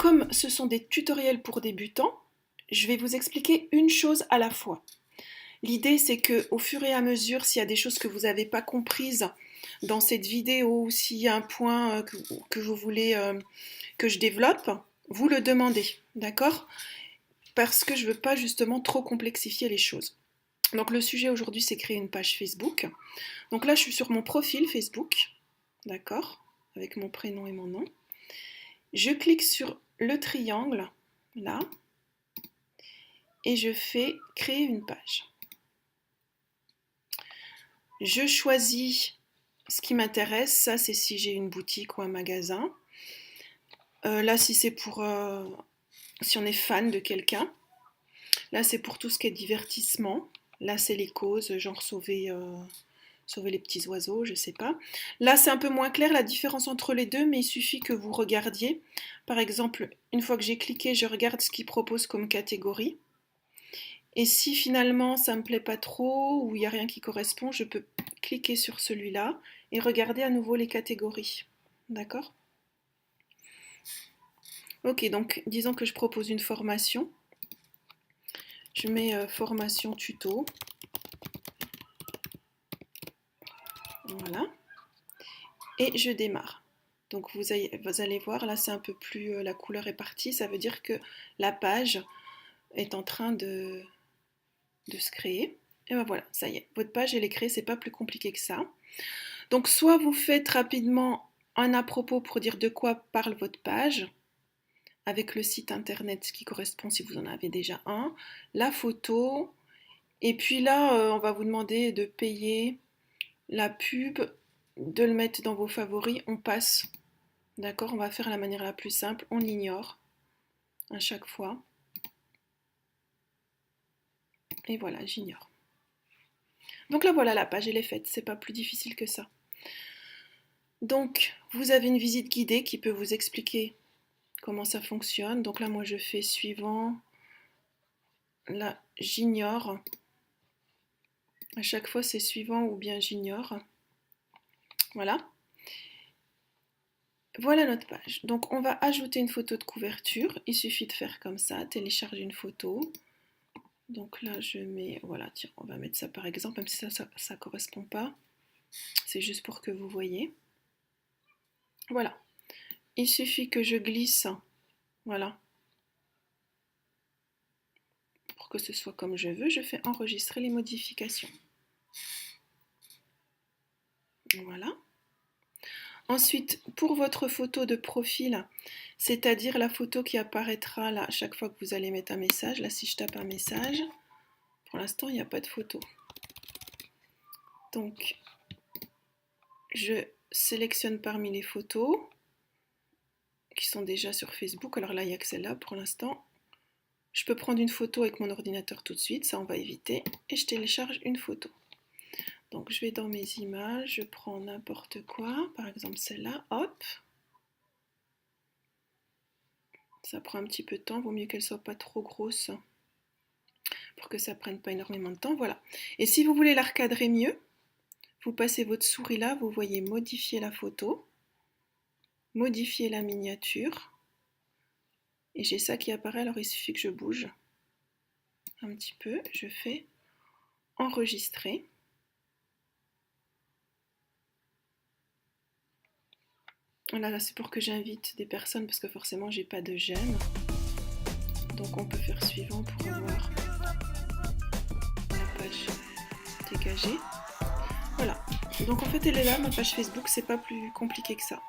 comme ce sont des tutoriels pour débutants, je vais vous expliquer une chose à la fois. L'idée, c'est que au fur et à mesure, s'il y a des choses que vous n'avez pas comprises dans cette vidéo, ou s'il y a un point que vous voulez que je développe, vous le demandez, d'accord? Parce que je ne veux pas justement trop complexifier les choses. Donc le sujet aujourd'hui, c'est créer une page Facebook. Donc là, je suis sur mon profil Facebook, d'accord? Avec mon prénom et mon nom. Je clique sur le triangle, là, et je fais créer une page. Je choisis ce qui m'intéresse, ça c'est si j'ai une boutique ou un magasin. Là, si c'est pour, si on est fan de quelqu'un. Là, c'est pour tout ce qui est divertissement. Là, c'est les causes, genre sauver les petits oiseaux, je sais pas. Là, c'est un peu moins clair la différence entre les deux, mais il suffit que vous regardiez. Par exemple, une fois que j'ai cliqué, je regarde ce qu'il propose comme catégorie. Et si finalement ça me plaît pas trop ou il n'y a rien qui correspond, je peux cliquer sur celui-là et regarder à nouveau les catégories. D'accord? Ok, donc disons que je propose une formation. Je mets formation tuto. Voilà. Et je démarre. Donc vous allez voir, là c'est un peu plus, la couleur est partie, ça veut dire que la page est en train de se créer. Et ben voilà, ça y est, votre page elle est créée, c'est pas plus compliqué que ça. Donc soit vous faites rapidement un à propos pour dire de quoi parle votre page, avec le site internet qui correspond si vous en avez déjà un, la photo, et puis là on va vous demander de payer la pub, de le mettre dans vos favoris, on passe, d'accord, on va faire la manière la plus simple, on ignore à chaque fois, et voilà, j'ignore. Donc là voilà, la page elle est faite, c'est pas plus difficile que ça. Donc vous avez une visite guidée qui peut vous expliquer comment ça fonctionne. Donc là moi je fais suivant, là j'ignore, à chaque fois c'est suivant ou bien j'ignore. Voilà. Voilà notre page. Donc on va ajouter une photo de couverture, il suffit de faire comme ça, télécharger une photo. Donc là je mets, voilà, tiens, on va mettre ça par exemple, même si ça correspond pas, c'est juste pour que vous voyez. Voilà, il suffit que je glisse, voilà, pour que ce soit comme je veux, je fais enregistrer les modifications. Voilà. Ensuite, pour votre photo de profil, c'est-à-dire la photo qui apparaîtra là chaque fois que vous allez mettre un message, là si je tape un message, pour l'instant il n'y a pas de photo. Donc, je sélectionne parmi les photos qui sont déjà sur Facebook, alors là il n'y a que celle-là pour l'instant. Je peux prendre une photo avec mon ordinateur tout de suite, ça on va éviter, et je télécharge une photo. Donc je vais dans mes images, je prends n'importe quoi, par exemple celle-là, hop. Ça prend un petit peu de temps, vaut mieux qu'elle soit pas trop grosse pour que ça prenne pas énormément de temps, voilà. Et si vous voulez la recadrer mieux, vous passez votre souris là, vous voyez modifier la photo, modifier la miniature, et j'ai ça qui apparaît, alors il suffit que je bouge un petit peu, je fais enregistrer. Voilà, là c'est pour que j'invite des personnes parce que forcément j'ai pas de j'aime. Donc on peut faire suivant pour avoir la page dégagée. Voilà, donc en fait elle est là, ma page Facebook, c'est pas plus compliqué que ça.